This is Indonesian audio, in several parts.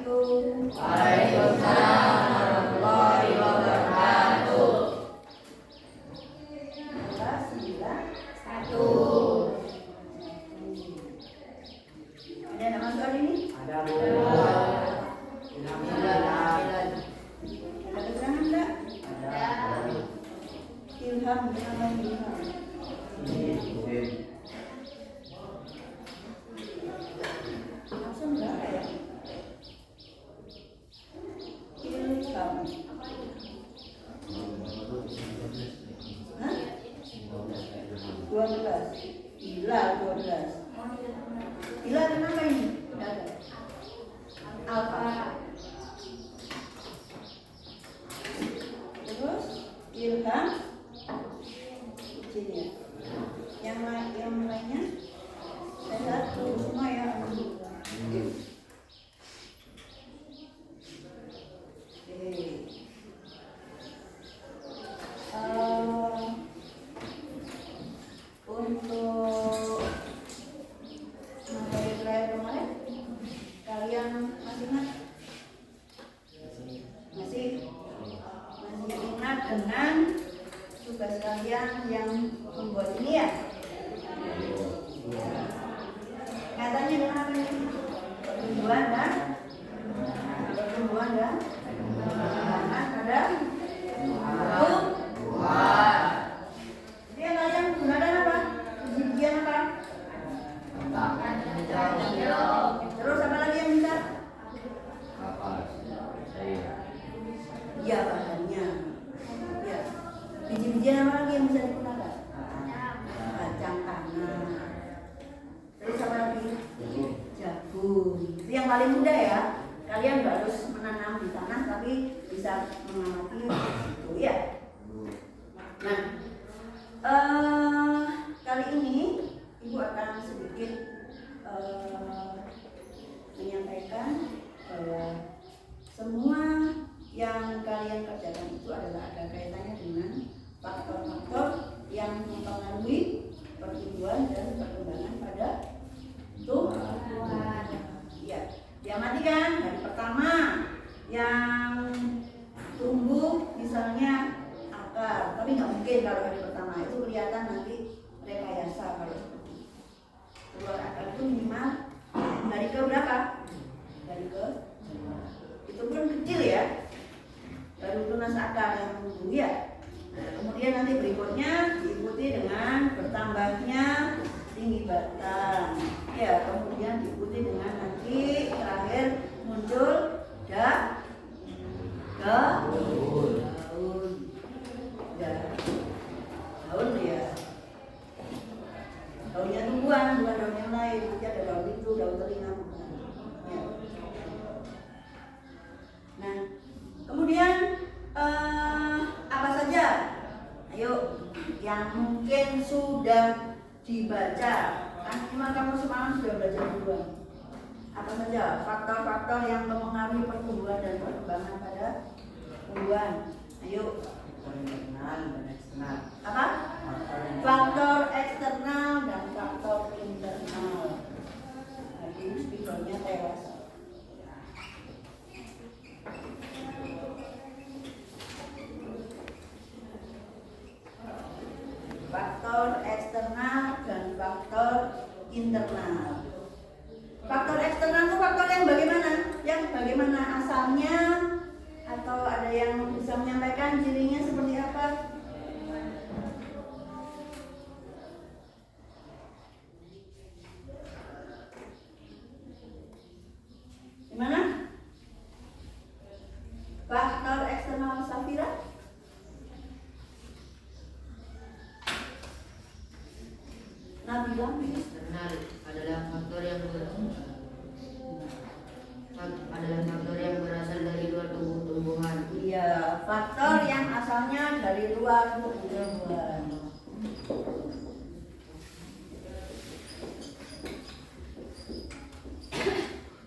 Assalamualaikum. Waalaikumsalam warahmatullahi wabarakatuh. 1. Ada nama soal ini? Ada Bu. Alhamdulillah. Ada keterangan enggak? Ada. Ilham, nama Ilham. Langsung enggak ya? Ilham. Hah? 12. Ila 12. Ila ada nama ini? Enggak ada. Alfa. Terus Ilham. Sini ya. Yang lainnya? Saya 1 semua ya. Alhamdulillah. Oke. Untuk materi terakhir kemarin, kalian masih ingat? Masih ingat dengan tugas kalian yang membuat ini ya? Katanya dengan apa ini? Pertumbuhan dan pengembangan pada tumbuhan. Jadi kalian gunakan apa? Ujian apa? Terus apa lagi yang bisa? Iya, bahannya. Ya. Biji-bijian apa lagi yang bisa digunakan? Kacang tanah. Terus apa lagi? Jagung. Itu yang paling mudah ya. Kalian nggak harus menanam di tanah, tapi bisa mengamati itu ya. Nah, kali ini Ibu akan sedikit menyampaikan bahwa semua yang kalian kerjakan itu adalah ada kaitannya dengan faktor-faktor yang mempengaruhi pertumbuhan dan perkembangan pada tumbuhan. Ya, diamati kan hari pertama yang tumbuh misalnya akar, tapi nggak mungkin kalau hari pertama itu kelihatan nanti rekayasa kalau seperti itu. Keluar akar itu minimal hari ke berapa? Hari ke itu pun kecil ya. Baru tunas akar yang tumbuh ya. Nah, kemudian nanti berikutnya diikuti dengan bertambahnya tinggi batang. Ya, kemudian diikuti dengan nanti terakhir muncul daun. Daun ya. Daunnya tumbuhan, bukan daun yang lain. Nanti ada daun itu, daun telinga bukan. Ya. Nah, kemudian apa saja? Ayo, yang mungkin sudah dibaca. Kan cuma kamu semalam sudah belajar duluan. Apa saja faktor-faktor yang mempengaruhi pertumbuhan dan perkembangan pada tumbuhan? Ayo. Internal dan eksternal. Apa? Faktor eksternal dan faktor internal. Nanti speakernya tewas. Faktor eksternal dan faktor internal. Faktor eksternal itu faktor yang bagaimana? Yang bagaimana asalnya? Atau ada yang bisa menyampaikan cirinya seperti apa? Gimana? Faktor eksternal Safira? Nabila? Eksternal adalah faktor yang berasal dari luar tumbuhan. Iya, faktor yang asalnya dari luar tumbuhan.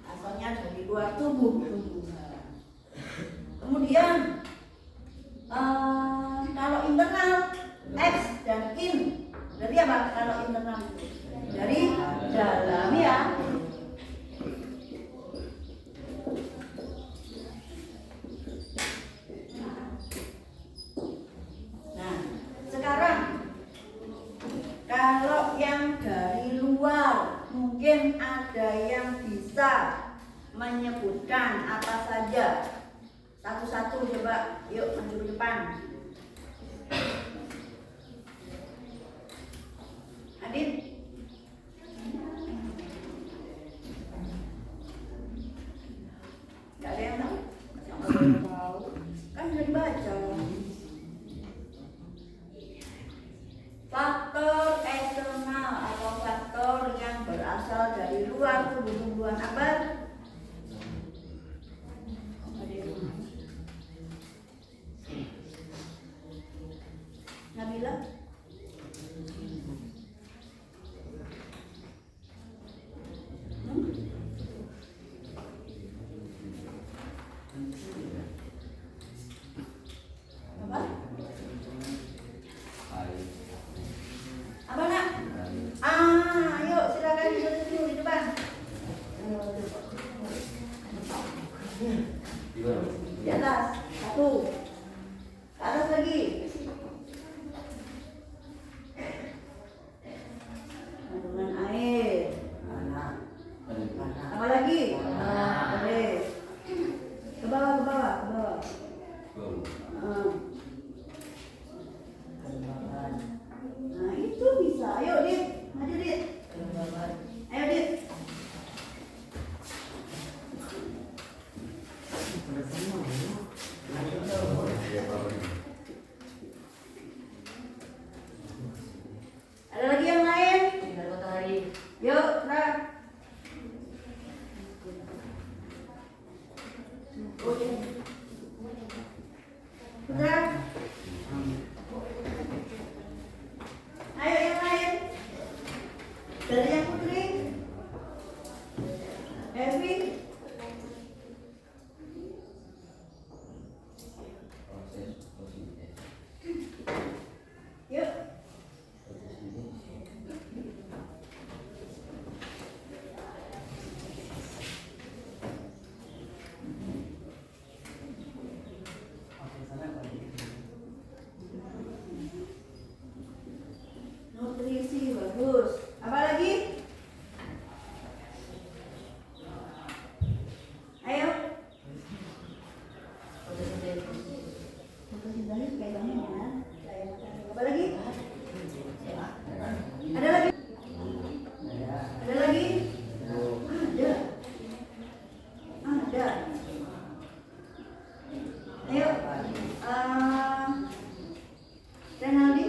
Asalnya dari luar tumbuhan. Kemudian kalau internal X dan in, berarti apa? Kalau internal dari dalam ya. menyebutkan apa saja. Satu-satu coba, yuk maju ke depan. Adit. Gak ada yang tahu? Gak ada yang tahu. Kan sudah dibaca. Faktor eksternal atau faktor yang berasal dari luar tumbuh-tumbuhan apa? Nabila? Apa? Apa nak? Ayo silakan duduk dulu di depan. Di atas, satu. Ke atas lagi. Kandungan air. Apa lagi? Boleh. Ke bawah, ke bawah, ke bawah. Nah itu bisa. Ayo Dit, maju Dit. Ayo Dit. Ada lagi yang lain? Sinar matahari. Yuk, Ra. Putra. Ayo yang lain. Dari yang Putri. Evi. Yuk. Nutrisi bagus. Apa lagi? Ayo. Fotosintesis kaitannya dengan cahaya matahari. Apa lagi? Ada lagi? Ada lagi? Ada. Ada. Ayo. Renaldi.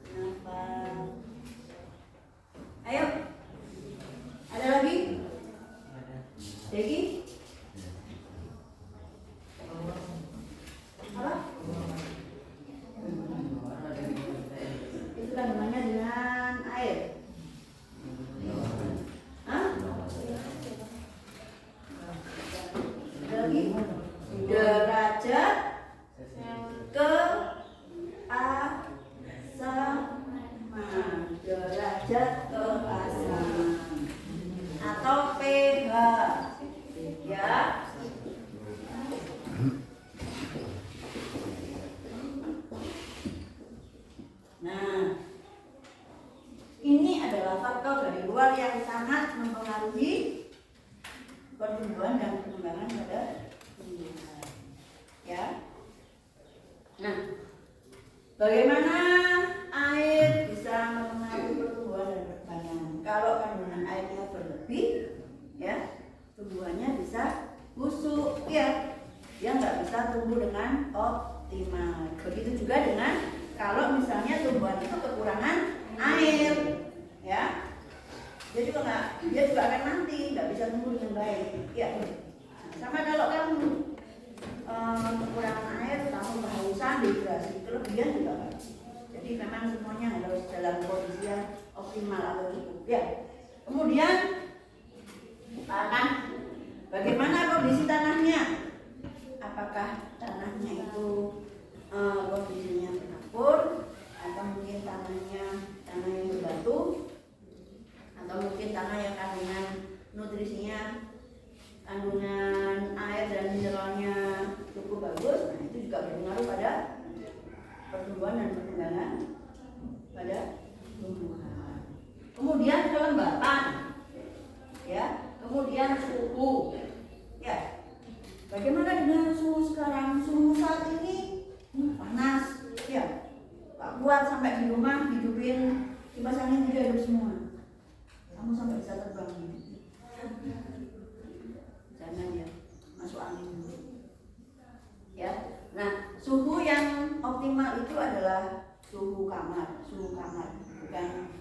Kenapa? Ayo. Ada lagi? Deki? Apa? Itu kandungannya dengan air. Hah? Ada lagi? Derajat keasaman. Derajat keasaman atau pH. Ya. Nah, ini adalah faktor dari luar yang sangat mempengaruhi pertumbuhan dan perkembangan pada tumbuhan. Ya. Nah, bagaimana air bisa mempengaruhi pertumbuhan dan perkembangan? Kalau kandungan airnya berlebih, ya, tumbuhannya bisa busuk, ya, dia nggak bisa tumbuh dengan optimal. Begitu juga dengan kalau misalnya tumbuhan itu kekurangan air, ya, dia juga akan mati, nggak bisa tumbuh dengan baik, ya. Sama kalau kamu kekurangan air, kamu kehausan, dehidrasi, kelebihan juga kan. Jadi memang semuanya harus dalam kondisi yang optimal atau cukup, ya. Kemudian tanah, bagaimana kondisi tanahnya? Apakah tanahnya itu kondisinya berkapur, atau mungkin tanah yang berbatu, atau mungkin tanah yang kandungan nutrisinya, kandungan air dan mineralnya cukup bagus. Nah, itu juga berpengaruh pada pertumbuhan dan perkembangan pada tumbuhan. Kemudian kelembapan, ya, kemudian suhu, ya. Bagaimana dengan suhu sekarang? Suhu saat ini panas, ya. Pak kuat sampai di rumah hidupin kipas angin tidak hidup semua. Kamu sampai bisa terbang. Jangan ya, masuk angin dulu. Ya. Nah, suhu yang optimal itu adalah suhu kamar, bukan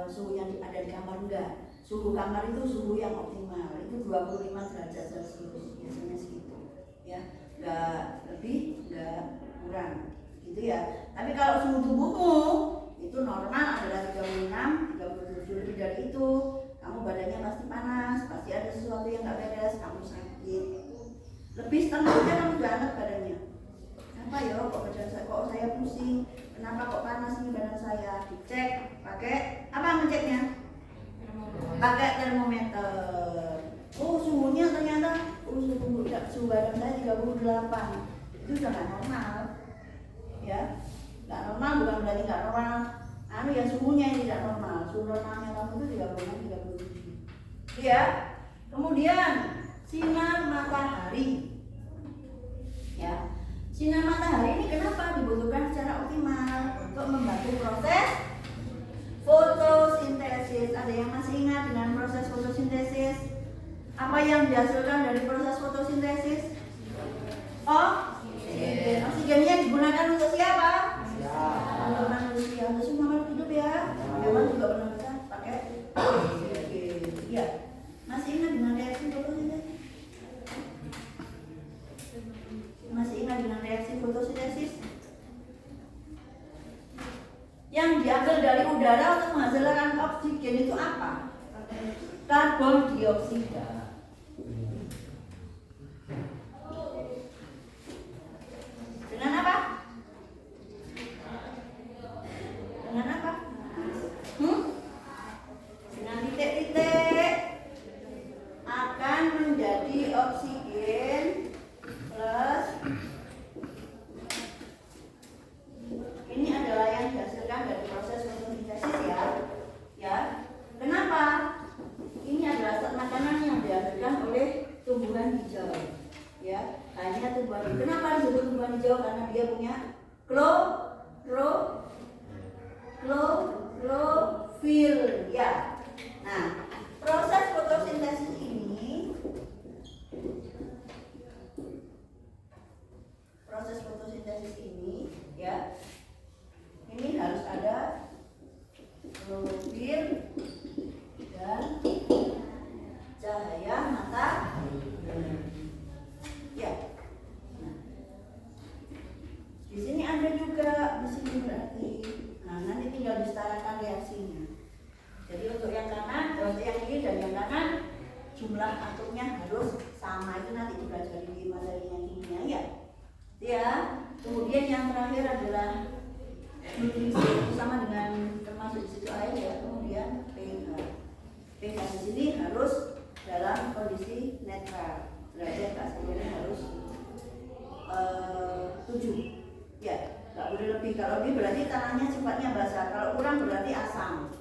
suhu yang ada di kamar, enggak. Suhu kamar itu suhu yang optimal, itu 25 derajat Celcius, biasanya segitu. Ya, enggak lebih, enggak kurang. Gitu ya. Tapi kalau suhu tubuhmu itu normal adalah 36, 37, lebih dari itu kamu badannya pasti panas, pasti ada sesuatu yang nggak beres, kamu sakit. Lebih setengahnya kamu udah anget badannya. Kenapa ya kok badan saya, kok saya pusing, kenapa kok panas nih badan saya? Dicek pakai apa ngeceknya? Pakai termometer. Oh suhunya ternyata suhu badan saya 38. Itu udah nggak normal. Ya, nggak normal bukan berarti nggak normal. Ya suhunya yang tidak normal. Suhu normalnya kamu itu 36, 37. Ya. Kemudian sinar matahari. Ya, sinar matahari ini kenapa dibutuhkan secara optimal untuk membantu proses fotosintesis. Ada yang masih ingat dengan proses fotosintesis? Apa yang dihasilkan dari proses fotosintesis? Oksigen. Oksigennya digunakan untuk siapa? Untuk manusia. Untuk semua makhluk hidup ya. Hewan juga pernah bisa pakai oksigen. Ya. Masih ingat dengan reaksi fotosintesis? Masih ingat dengan reaksi fotosintesis? Yang diambil dari udara untuk menghasilkan oksigen itu apa? Karbon dioksida. Dengan apa? Dengan apa? Dengan titik-titik akan menjadi oksigen plus ini adalah yang dihasilkan dari proses fotosintesis ya. Ya. Kenapa? Ini adalah zat makanan yang dihasilkan oleh tumbuhan hijau. Ya, hanya tumbuhan hijau. Kenapa disebut tumbuhan hijau? Karena dia punya klorofil. Ya. Nah, proses fotosintesis ini ya. Ini harus ada klorofil dan cahaya matahari. Ya. Nah, di sini ada juga, di sini berarti. Nah, nanti tinggal disetarakan reaksinya. Jadi untuk yang kanan, untuk yang kiri dan yang kanan jumlah atomnya harus sama. Itu nanti dipelajari di materinya kimia ya. Ya. Kemudian yang terakhir adalah nutrisi sama dengan termasuk di situ air ya. Kemudian pH. pH di sini harus dalam kondisi netral. Derajat asalnya harus 7. Ya, nggak boleh lebih. Kalau lebih berarti tanahnya sifatnya basah. Kalau kurang berarti asam.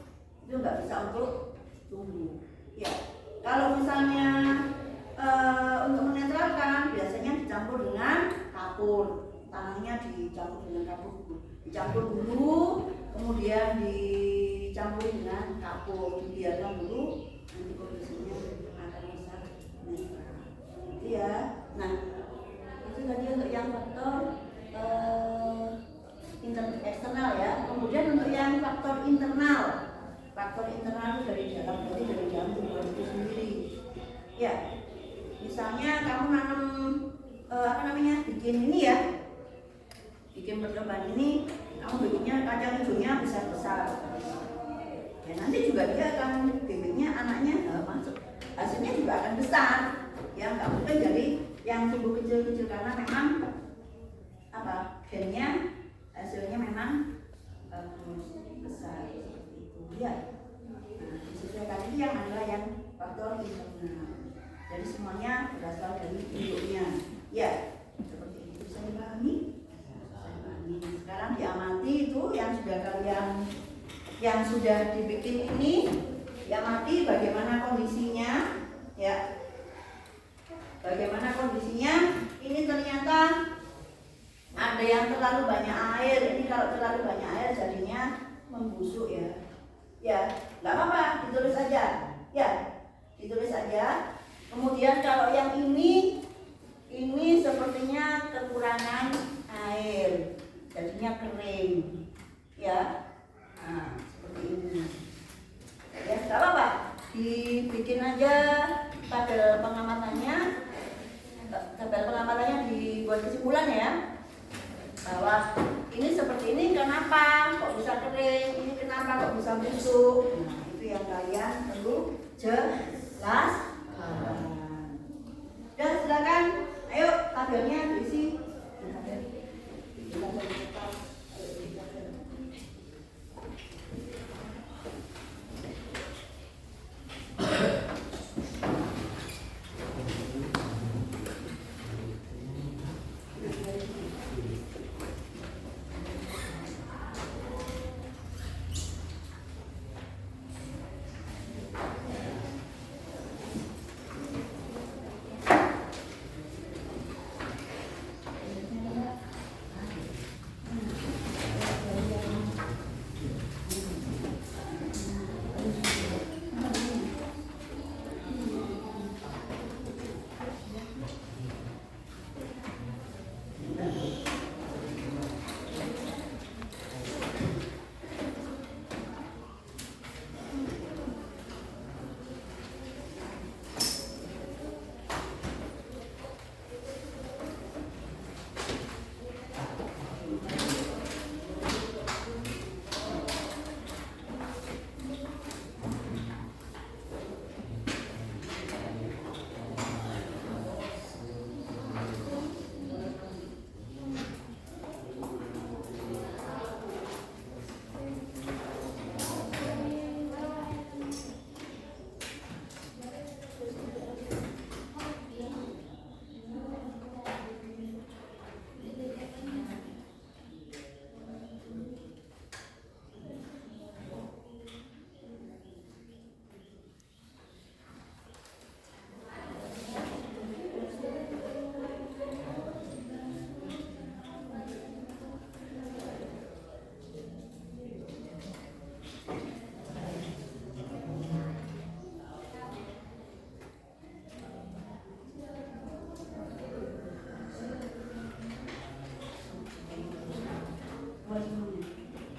Itu nggak bisa untuk tumbuh. Ya, kalau misalnya untuk menetralkan biasanya dicampur dengan kapur. Tanahnya dicampur dengan kapur. Dicampur dulu, kemudian dicampur dengan kapur. Dibiarkan dulu, nanti kondisinya akan bisa netral. Gitu ya. Nah, itu tadi untuk yang faktor eksternal ya. Kemudian untuk yang faktor internal itu dari dalam, berarti dari dalam tumbuhan itu sendiri. Ya, misalnya kamu nanam bikin ini ya, bikin percobaan ini, kamu bikinnya kacang hijaunya besar-besar. Ya nanti juga dia akan bibitnya anaknya masuk, hasilnya juga akan besar. Ya nggak mungkin dari yang tumbuh kecil-kecil karena memang gennya hasilnya memang besar seperti itu ya. Nah, disesuaikan itu yang adalah yang faktor internal. Jadi semuanya berasal dari induknya. Ya, seperti itu bisa dipahami. mati itu yang sudah dibikin ini yang mati bagaimana kondisinya ya, bagaimana kondisinya. Ini ternyata ada yang terlalu banyak air. Ini kalau terlalu banyak air jadinya membusuk ya nggak apa-apa, ditulis aja ya, ditulis aja. Kemudian kalau yang ini sepertinya kekurangan air jadinya kering ya. Nah, seperti ini ya, nggak apa-apa, dibikin aja tabel pengamatannya dibuat kesimpulan ya, bahwa ini seperti ini kenapa kok bisa kering, ini kenapa kok bisa busuk. Nah, itu yang kalian perlu jelaskan. Dan silakan, ayo tabelnya diisi.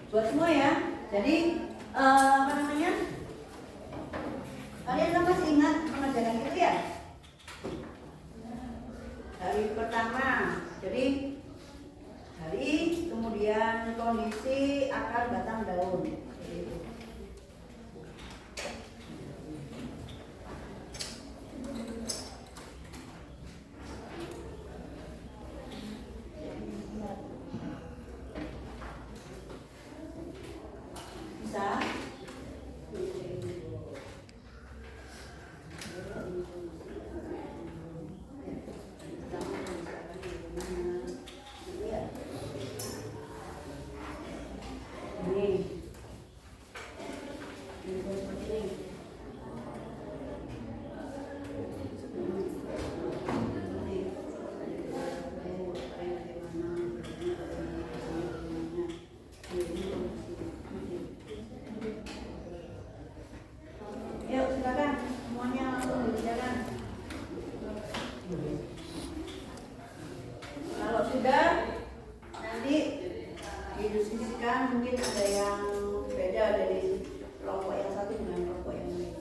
Buat semua ya. Jadi apa namanya? Kalian kan masih ingat pengajaran itu ya? Hari pertama. Jadi hari, kemudian kondisi akar batang daun. Mungkin ada yang beda dari kelompok yang satu dengan kelompok yang lain.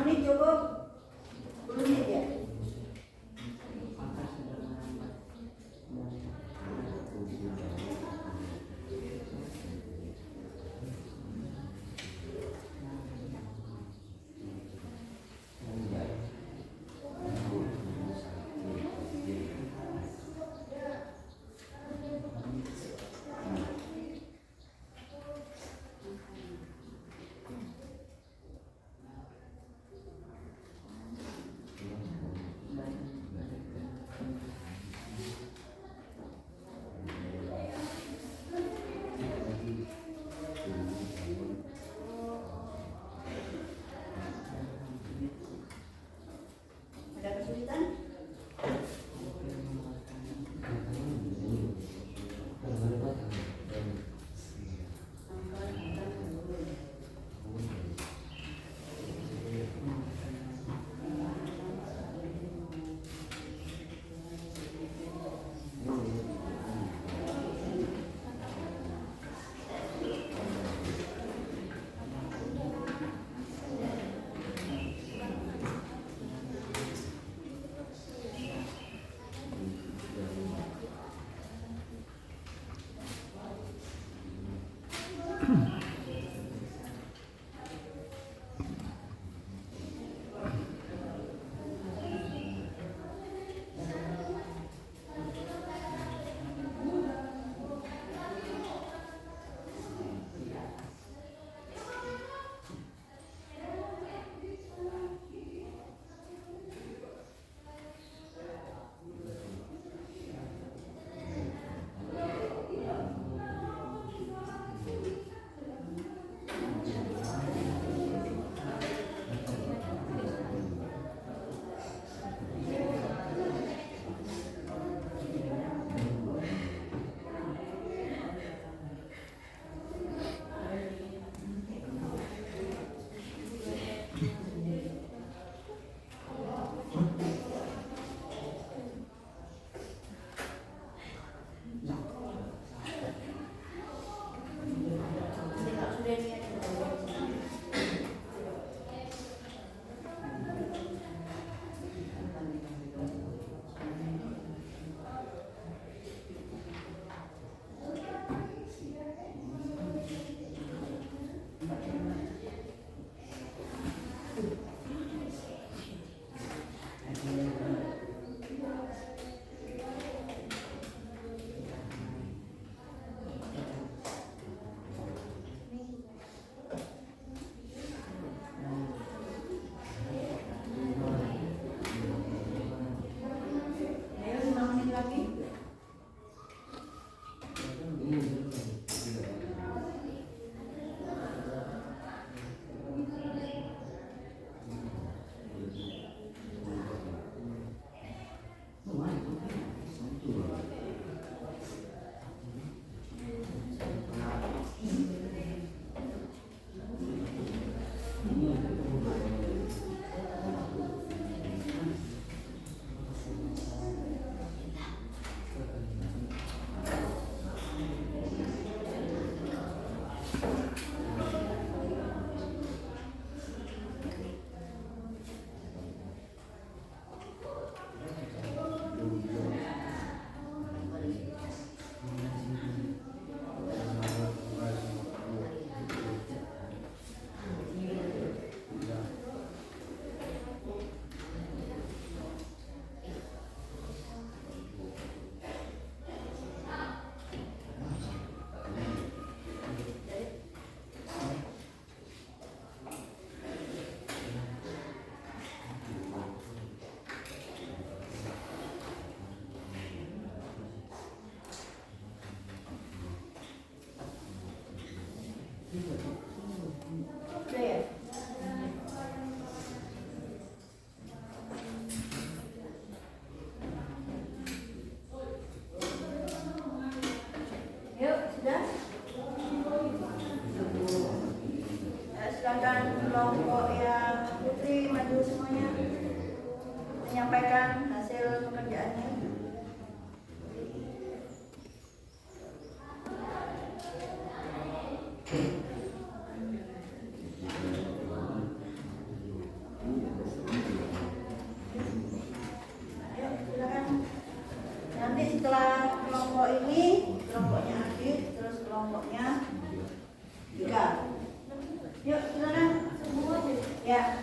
menit cukup? 10 menit ya? Maka sudah menambah. Ada kesulitan? Ayo 5 menit lagi. Udah ya? Yuk, sudah? Silakan kelompok yang putri maju semuanya menyampaikan hasil pekerjaannya. Ya.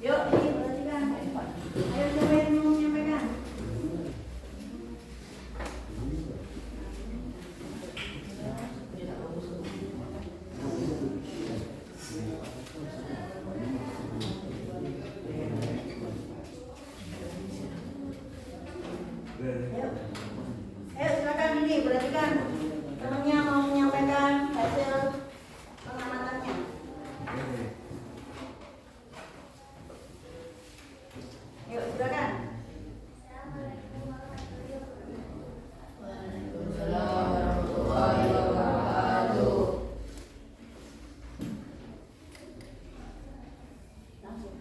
Yuk, ini perhatikan. Ayo siapa yang mau menyampaikan? Ayo. Ayo silakan ini perhatikan. Temannya mau menyampaikan hasil pengamatannya. Yuk silakan. Waalaikumsalam warahmatullahi wabarakatuh. Langsung.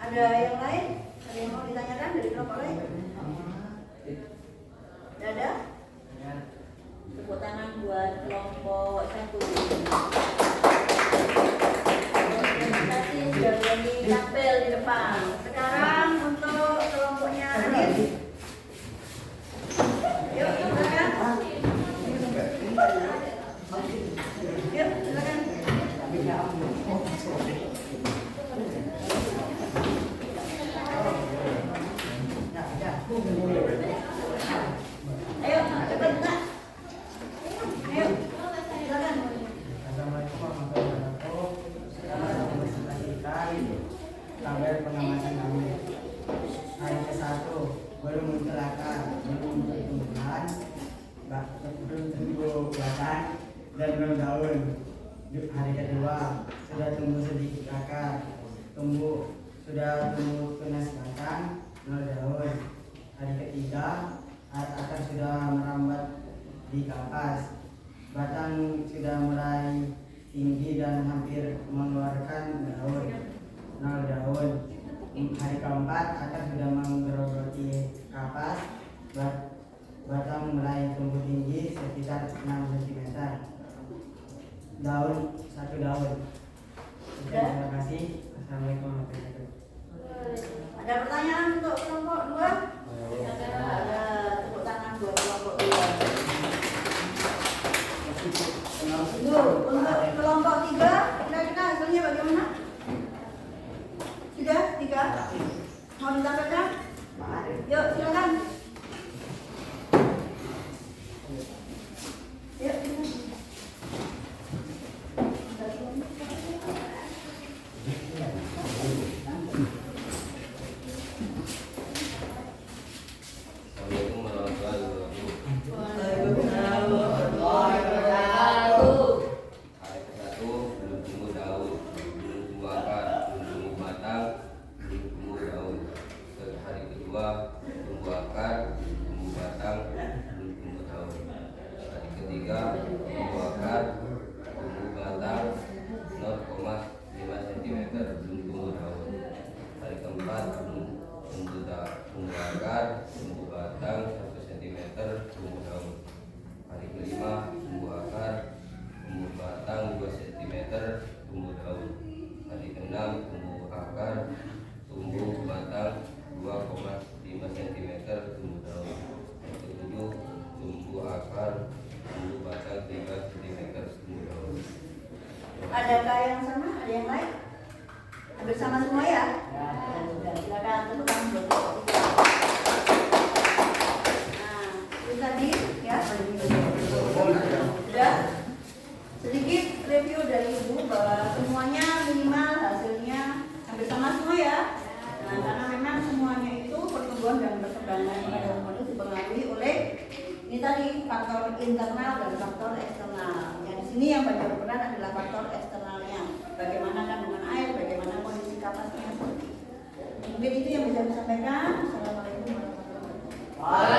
Ada yang lain? Ada yang mau ditanyakan dari kelompok lain? Tidak ada? Tepuk tangan buat kelompok 1. Terima kasih sudah berani tampil di depan. Sekarang untuk kelompoknya Adit. Yuk, silakan. Yuk, silakan. Ayo, cepat nak. Ayo, silakan. Assalamualaikum warahmatullahi wabarakatuh. Selamat berjumpa kita. Tabel pengamatan kami. Hari ke-1 belum celaka, belum pertumbuhan, belum tumbuh batang dan belum daun. Hari kedua sudah tumbuh sedikit akar, sudah tumbuh tunas batang, 0 daun. Hari ketiga akar sudah merambat di kapas, batang sudah mulai tinggi dan hampir mengeluarkan daun, 0 daun. Hari keempat akar sudah menggerogoti kapas, batang mulai tumbuh tinggi sekitar 6 cm, daun 1 daun. Terima kasih. Assalamualaikum warahmatullahi wabarakatuh. Ada pertanyaan untuk kelompok 2? Ada. Tepuk tangan buat kelompok 2. Untuk kelompok 3, kira-kira hasilnya bagaimana? Sudah? 3? Mau ditampilkan? Yuk, silakan. Yuk, silakan. Assalamualaikum warahmatullahi wabarakatuh. Waalaikumsalam warahmatullahi wabarakatuh. Hari ke-1 belum tumbuh daun, belum tumbuh akar, belum tumbuh batang, belum tumbuh daun. Hari kedua tumbuh akar, tumbuh akar, tumbuh batang 2,5 cm, tumbuh daun. Yang ketujuh, tumbuh akar, tumbuh batang 3 cm, tumbuh daun. Adakah yang sama? Ada yang lain? Hampir sama semua ya? Sudah, silakan tepuk tangan buat kita. Nah, itu tadi ya. Sudah. Sedikit review dari Ibu bahwa semuanya minimal hasilnya hampir sama semua ya. Nah, karena memang semuanya itu pertumbuhan dan perkembangan pada umumnya dipengaruhi oleh ini tadi faktor internal dan faktor eksternal. Yang di sini yang banyak berperan adalah faktor eksternalnya. Bagaimana kandungan air, bagaimana kondisi kapasnya seperti itu. Mungkin itu yang bisa disampaikan. Assalamualaikum warahmatullahi wabarakatuh.